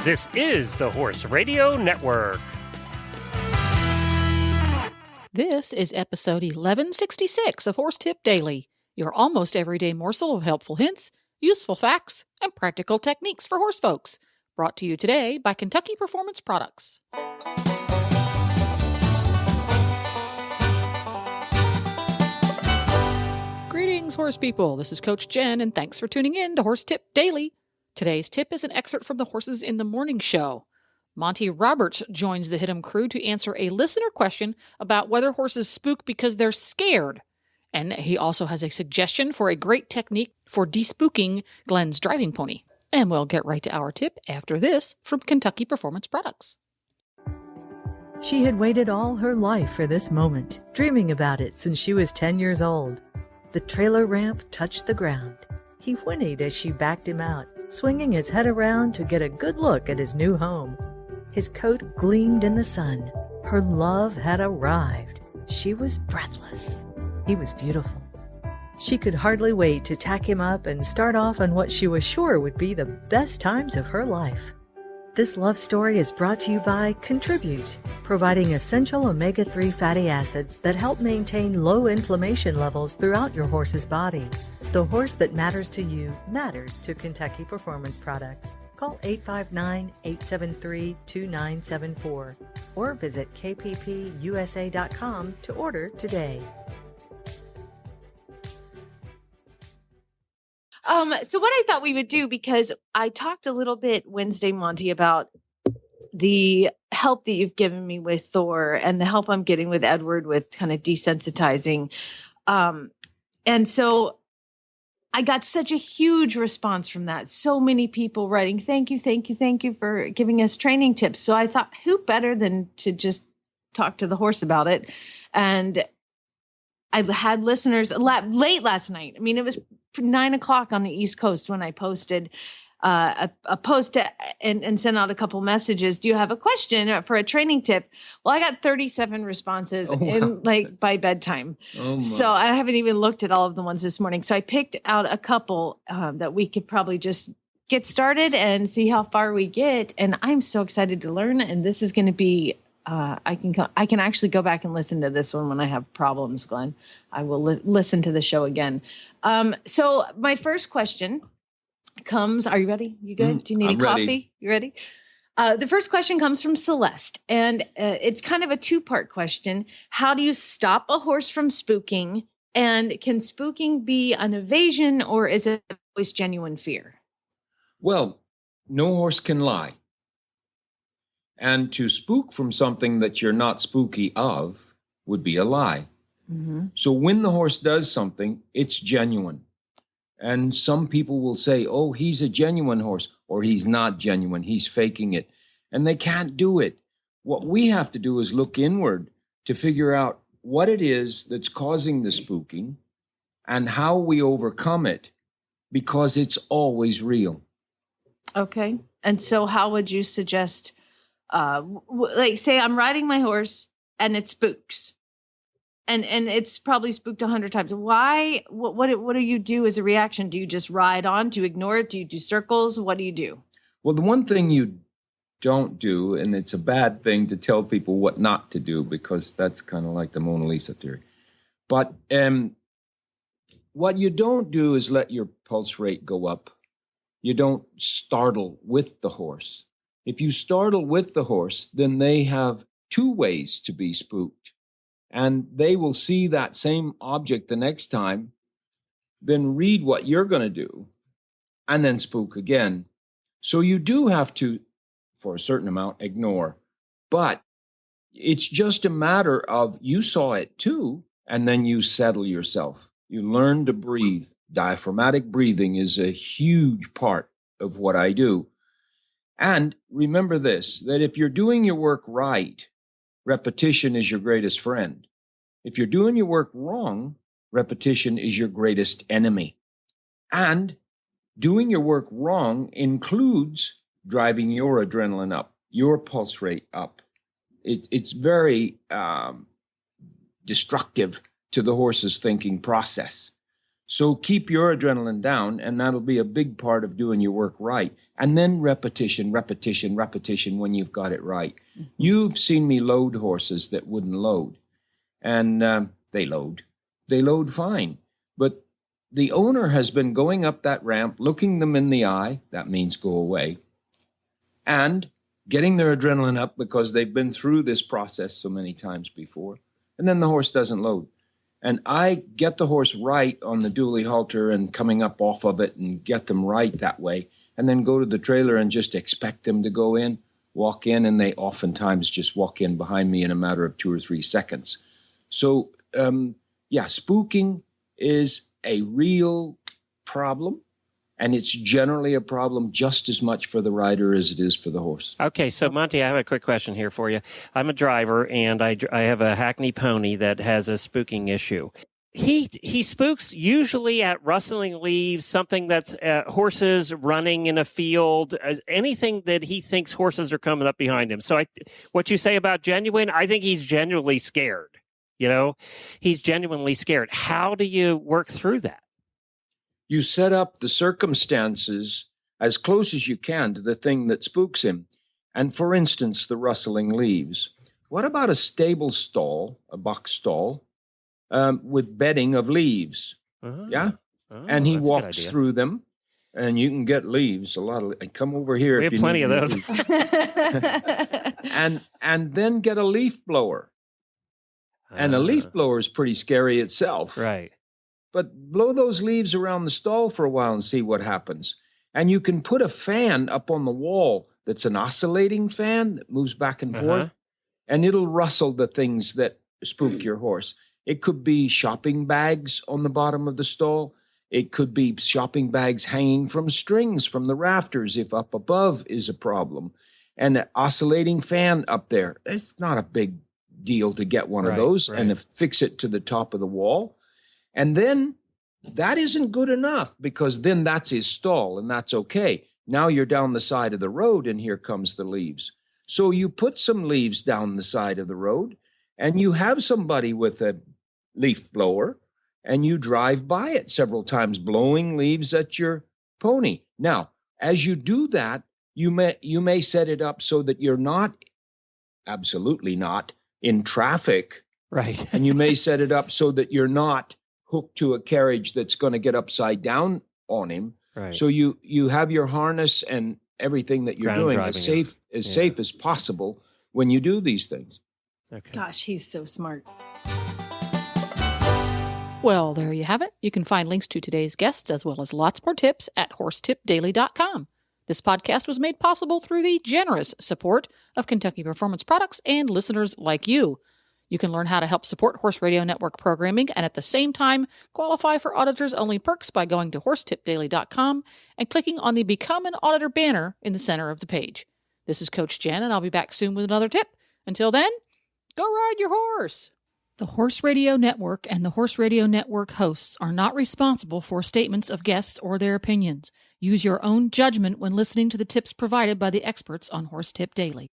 This is the Horse Radio Network. This is episode 1166 of Horse Tip Daily, your almost everyday morsel of helpful hints, useful facts, and practical techniques for horse folks. Brought to you today by Kentucky Performance Products. Greetings, horse people. This is Coach Jen, and thanks for tuning in to Horse Tip Daily. Today's tip is an excerpt from the Horses in the Morning show. Monty Roberts joins the Hit'em crew to answer a listener question about whether horses spook because they're scared. And he also has a suggestion for a great technique for despooking Glenn's driving pony. And we'll get right to our tip after this from Kentucky Performance Products. She had waited all her life for this moment, dreaming about it since she was 10 years old. The trailer ramp touched the ground. He whinnied as she backed him out, swinging his head around to get a good look at his new home. His coat gleamed in the sun. Her love had arrived. She was breathless. He was beautiful. She could hardly wait to tack him up and start off on what she was sure would be the best times of her life. This love story is brought to you by Contribute, providing essential omega-3 fatty acids that help maintain low inflammation levels throughout your horse's body. The horse that matters to you matters to Kentucky Performance Products. Call 859-873-2974 or visit kppusa.com to order today. So what I thought we would do, because I talked a little bit Wednesday, Monty, about the help that you've given me with Thor and the help I'm getting with Edward with kind of desensitizing. And so I got such a huge response from that. So many people writing, thank you for giving us training tips. So I thought, who better than to just talk to the horse about it? And I had listeners late last night. I mean, it was 9:00 on the East Coast when I posted a post and sent out a couple messages. Do you have a question for a training tip? Well, I got 37 responses by bedtime. So I haven't even looked at all of the ones this morning. So I picked out a couple that we could probably just get started and see how far we get. And I'm so excited to learn. And this is going to be I can actually go back and listen to this one when I have problems, Glenn. I will listen to the show again. So my first question comes, are you ready? You good? Do you need a coffee? Ready. You ready? The first question comes from Celeste, and it's kind of a two-part question. How do you stop a horse from spooking? And can spooking be an evasion, or is it always genuine fear? Well, no horse can lie. And to spook from something that you're not spooky of would be a lie. Mm-hmm. So when the horse does something, it's genuine. And some people will say, oh, he's a genuine horse, or he's not genuine, he's faking it. And they can't do it. What we have to do is look inward to figure out what it is that's causing the spooking and how we overcome it, because it's always real. Okay. And so how would you suggest, like say I'm riding my horse and it spooks? And it's probably spooked 100 times. Why? What do you do as a reaction? Do you just ride on? Do you ignore it? Do you do circles? What do you do? Well, the one thing you don't do, and it's a bad thing to tell people what not to do, because that's kind of like the Mona Lisa theory. But what you don't do is let your pulse rate go up. You don't startle with the horse. If you startle with the horse, then they have two ways to be spooked. And they will see that same object the next time, then read what you're going to do, and then spook again. So you do have to, for a certain amount, ignore. But it's just a matter of you saw it too, and then you settle yourself. You learn to breathe. Diaphragmatic breathing is a huge part of what I do. And remember this, that if you're doing your work right, repetition is your greatest friend. If you're doing your work wrong, repetition is your greatest enemy. And doing your work wrong includes driving your adrenaline up, your pulse rate up. It's very destructive to the horse's thinking process. So keep your adrenaline down, and that'll be a big part of doing your work right. And then repetition when you've got it right. Mm-hmm. You've seen me load horses that wouldn't load, and they load. They load fine. But the owner has been going up that ramp, looking them in the eye, that means go away, and getting their adrenaline up because they've been through this process so many times before. And then the horse doesn't load. And I get the horse right on the dually halter and coming up off of it and get them right that way, and then go to the trailer and just expect them to go in, walk in, and they oftentimes just walk in behind me in a matter of 2 or 3 seconds. So, spooking is a real problem, and it's generally a problem just as much for the rider as it is for the horse. Okay, so Monty, I have a quick question here for you. I'm a driver, and I have a Hackney pony that has a spooking issue. He spooks usually at rustling leaves, something that's horses running in a field, anything that he thinks horses are coming up behind him. So what you say about genuine, I think he's genuinely scared. He's genuinely scared. How do you work through that? You set up the circumstances as close as you can to the thing that spooks him. And for instance, the rustling leaves. What about a stable stall, a box stall, with bedding of leaves? Yeah? And he walks through them, and you can get leaves, a lot of. Come over here. We have plenty of those. and then get a leaf blower. And a leaf blower is pretty scary itself. Right. But blow those leaves around the stall for a while and see what happens. And you can put a fan up on the wall that's an oscillating fan that moves back and forth, and it'll rustle the things that spook your horse. It could be shopping bags on the bottom of the stall. It could be shopping bags hanging from strings from the rafters if up above is a problem. And an oscillating fan up there, it's not a big deal to get one of those and fix it to the top of the wall. And then that isn't good enough, because then that's his stall and that's okay. Now you're down the side of the road and here comes the leaves. So you put some leaves down the side of the road and you have somebody with a leaf blower and you drive by it several times, blowing leaves at your pony. Now, as you do that, you may set it up so that you're not, absolutely not, in traffic. Right. And you may set it up so that you're not hooked to a carriage that's going to get upside down on him. Right. So you have your harness and everything that you're doing as safe as possible when you do these things. Okay. Gosh, he's so smart. Well, there you have it. You can find links to today's guests as well as lots more tips at horsetipdaily.com. This podcast was made possible through the generous support of Kentucky Performance Products and listeners like you. You can learn how to help support Horse Radio Network programming and at the same time qualify for auditors-only perks by going to horsetipdaily.com and clicking on the Become an Auditor banner in the center of the page. This is Coach Jen, and I'll be back soon with another tip. Until then, go ride your horse. The Horse Radio Network and the Horse Radio Network hosts are not responsible for statements of guests or their opinions. Use your own judgment when listening to the tips provided by the experts on Horse Tip Daily.